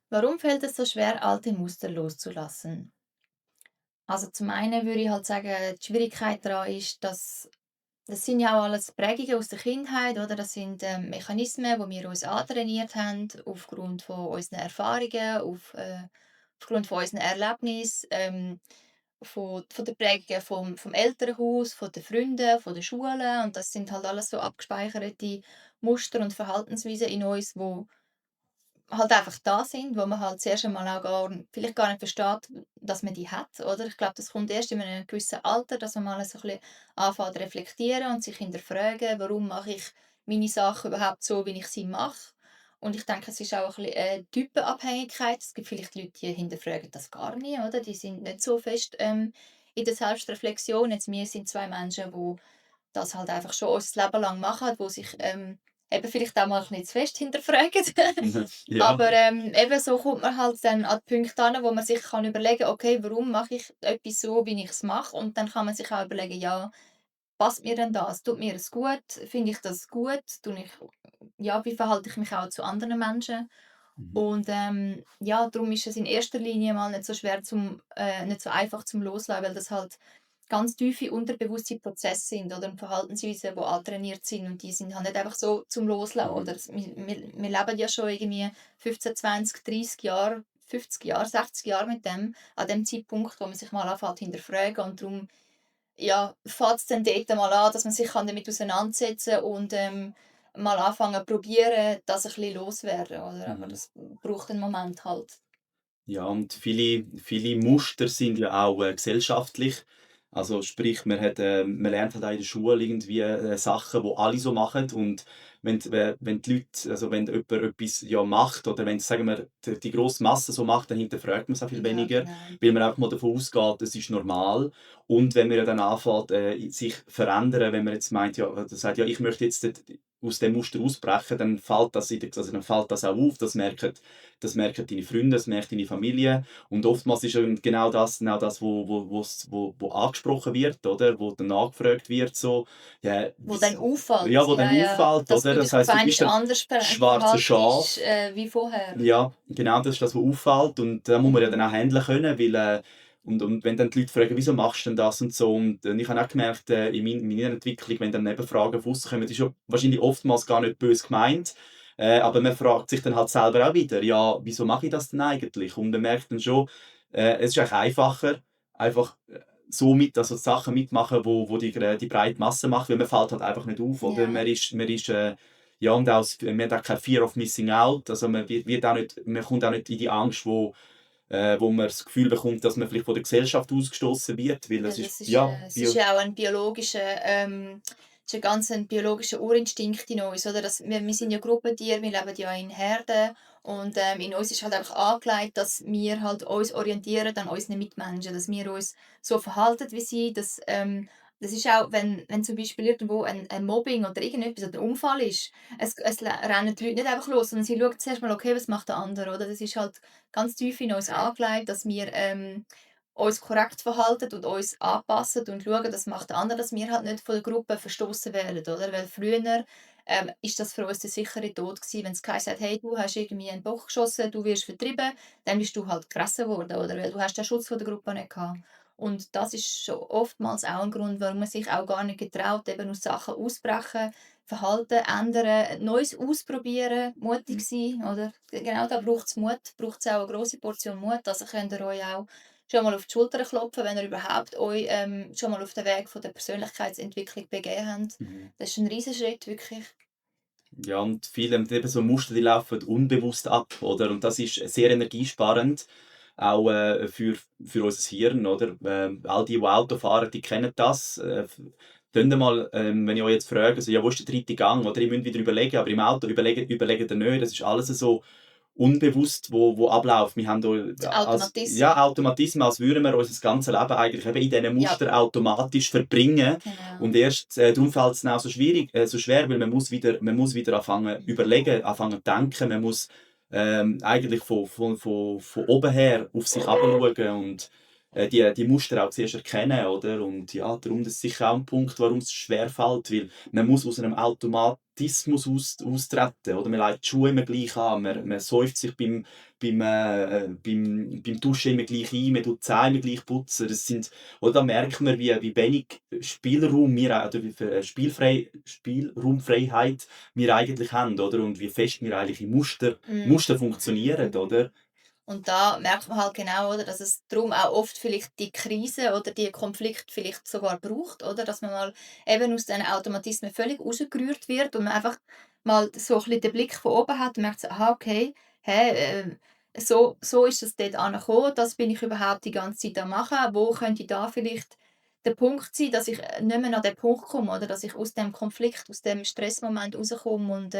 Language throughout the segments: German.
Warum fällt es so schwer, alte Muster loszulassen? Also zum einen würde ich halt sagen, die Schwierigkeit daran ist, dass das sind ja auch alles Prägungen aus der Kindheit, oder? Das sind Mechanismen, wo wir uns antrainiert haben, aufgrund von unseren Erfahrungen, aufgrund von unseren Erlebnissen, von der Prägungen vom Elternhaus, von den Freunden, von der Schule. Und das sind halt alles so abgespeicherte Muster und Verhaltensweisen in uns, wo halt einfach da sind, wo man halt zuerst einmal auch vielleicht gar nicht versteht, dass man die hat, oder? Ich glaube, das kommt erst in einem gewissen Alter, dass man mal so ein bisschen anfängt zu reflektieren und sich hinterfragen: «Warum mache ich meine Sachen überhaupt so, wie ich sie mache?» Und ich denke, es ist auch ein bisschen eine Typenabhängigkeit. Es gibt vielleicht Leute, die hinterfragen das gar nicht, oder? Die sind nicht so fest, in der Selbstreflexion. Jetzt wir sind 2 Menschen, die das halt einfach schon unser Leben lang machen, wo sich, eben vielleicht auch mal ein bisschen zu fest hinterfragen. Ja. Aber, eben so kommt man halt dann an die Punkte an, wo man sich kann überlegen: «Okay, warum mache ich etwas so, wie ich es mache?» Und dann kann man sich auch überlegen: «Ja, passt mir denn das? Tut mir es gut? Finde ich das gut? Tue ich ja, wie verhalte ich mich auch zu anderen Menschen?» Mhm. Und, ja, darum ist es in erster Linie mal nicht so einfach zum Loslassen, weil das halt ganz tiefe unterbewusste Prozesse sind oder Verhaltensweisen, die antrainiert sind und die sind halt nicht einfach so zum Loslassen, oder? Mhm. Wir leben ja schon irgendwie 15, 20, 30 Jahre, 50 Jahre, 60 Jahre mit dem, an dem Zeitpunkt, wo man sich mal anfängt zu hinterfragen, und darum, ja, fängt es dann dort mal an, dass man sich damit auseinandersetzen kann und, mal anfangen probieren, das ein bisschen loswerden, oder? Aber Mhm. das braucht einen Moment halt. Ja, und viele Muster sind ja auch, gesellschaftlich. Also sprich, man lernt halt auch in der Schule irgendwie, Sachen, die alle so machen und wenn die Leute wenn jemand etwas ja macht oder wenn, sagen wir, die grosse Masse so macht, dann hinterfragt man es auch viel Ja, weniger, genau. weil man einfach mal davon ausgeht, es ist normal. Und wenn man ja dann anfängt, sich verändern, wenn man jetzt meint, ja oder sagt: «Ja, ich möchte jetzt aus dem Muster ausbrechen», dann fällt das dann fällt das auch auf, das merken deine Freunde, das merkt deine Familie. Und oftmals ist eben genau das wo angesprochen wird, oder? Wo dann nachgefragt wird, so, ja, Wo dann ja, auffällt, wo dann ja, ja, auffällt, dass oder? du Das dich auf heißt, du einmal bist dann anders das schwarze verhaltest, Schaf. wie vorher. Ja, genau, das ist das, was auffällt. Und da muss man ja dann Mhm. auch handeln können, weil, und wenn dann die Leute fragen: «Wieso machst du denn das und so?» Und, ich habe auch gemerkt, in meiner Entwicklung, wenn dann eben Fragen von aussen kommen, das ist ja wahrscheinlich oftmals gar nicht böse gemeint, aber man fragt sich dann halt selber auch wieder: «Ja, wieso mache ich das denn eigentlich?» Und man merkt dann schon, es ist eigentlich einfacher, einfach, also Sachen mitmachen, wo die breite Masse macht, weil man fällt halt einfach nicht auf, oder? Ja, Ja, und auch man hat auch kein Fear of Missing Out. Also man kommt auch nicht in die Angst, wo man das Gefühl bekommt, dass man vielleicht von der Gesellschaft ausgestoßen wird, weil ja, das ist das ist, ja, es ist ja auch ein biologischer, es ist ein ganz ein biologischer Urinstinkt in uns, oder? Wir sind ja Gruppentiere, wir leben ja in Herden und, in uns ist halt einfach angelegt, dass wir halt uns orientieren an unseren Mitmenschen, dass wir uns so verhalten wie sie, das ist auch, wenn zum Beispiel irgendwo ein Mobbing oder irgendetwas oder 'n Unfall ist, rennen die Leute nicht einfach los, sondern sie schauen zuerst mal: «Okay, was macht der andere?» Oder? Das ist halt ganz tief in uns angelegt, dass wir, uns korrekt verhalten und uns anpassen und schauen, das macht der andere, dass wir halt nicht von der Gruppe verstoßen werden, oder? Weil früher, ist das für uns der sichere Tod gewesen, wenn es geheißen hat: «Hey, du hast irgendwie einen Bock geschossen, du wirst vertrieben», dann bist du halt gefressen worden, oder? Weil du hast den Schutz von der Gruppe nicht gehabt. Und das ist schon oftmals auch ein Grund, warum man sich auch gar nicht getraut, eben aus Sachen ausbrechen, Verhalten ändern, Neues ausprobieren, mutig sein, oder? Genau, da braucht es Mut, braucht es auch eine grosse Portion Mut. Also könnt ihr euch auch schon mal auf die Schulter klopfen, wenn ihr überhaupt euch, schon mal auf den Weg von der Persönlichkeitsentwicklung begeben habt. mhm. Das ist ein Riesenschritt, wirklich. Ja, und viele haben eben so Muster, die laufen unbewusst ab, oder? Und das ist sehr energiesparend, auch, für unser Hirn, oder? All die Auto fahren, die kennen das. Dann mal, wenn ich euch jetzt frage, so: «Ja, wo ist der dritte Gang?» Oder ihr müsst wieder überlegen, aber im Auto überlegt ihr nicht. Das ist alles so unbewusst, wo abläuft. Wir haben Der da Automatismus. Automatismen, als würden wir unser ganzes Leben eigentlich eben in diesen Ja, Mustern automatisch verbringen. Und genau. erst, darum fällt es dann auch so schwer, weil man muss wieder anfangen überlegen, anfangen denken. Man muss, eigentlich von oben her auf sich herabschauen und die Muster auch zuerst erkennen, oder? Und ja, darum das ist sicher auch ein Punkt, warum es schwerfällt, weil man muss aus einem Automatismus austreten, oder? Man legt die Schuhe immer gleich an, man säuft sich beim Duschen immer gleich ein, man tut die Zähne immer gleich putzen. Das sind, oder da merkt man, wie wenig Spielraum wir, oder wie viel Spielraumfreiheit wir eigentlich haben, oder? Und wie fest wir eigentlich in Mhm. Muster funktionieren, oder? Und da merkt man halt genau, oder, dass es darum auch oft vielleicht die Krise oder die Konflikt vielleicht sogar braucht, oder? Dass man mal eben aus diesen Automatismen völlig rausgerührt wird und man einfach mal so ein bisschen den Blick von oben hat und merkt so: „Aha, okay, so ist es dort angekommen, das bin ich überhaupt die ganze Zeit am machen. Wo könnte da vielleicht der Punkt sein, dass ich, nicht mehr an den Punkt komme, oder dass ich aus dem Konflikt, aus dem Stressmoment rauskomme und,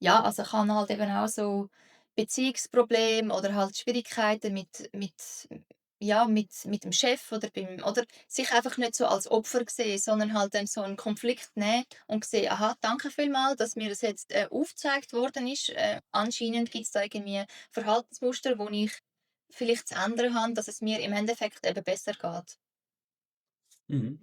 ja, also ich habe halt eben auch so Beziehungsprobleme oder halt Schwierigkeiten mit dem Chef oder sich einfach nicht so als Opfer sehen, sondern halt dann so einen Konflikt nehmen und sehen: „Aha, danke vielmals, dass mir das jetzt, aufgezeigt worden ist. Anscheinend gibt es da irgendwie Verhaltensmuster, wo ich vielleicht zu ändern habe, dass es mir im Endeffekt eben besser geht.“ Mhm.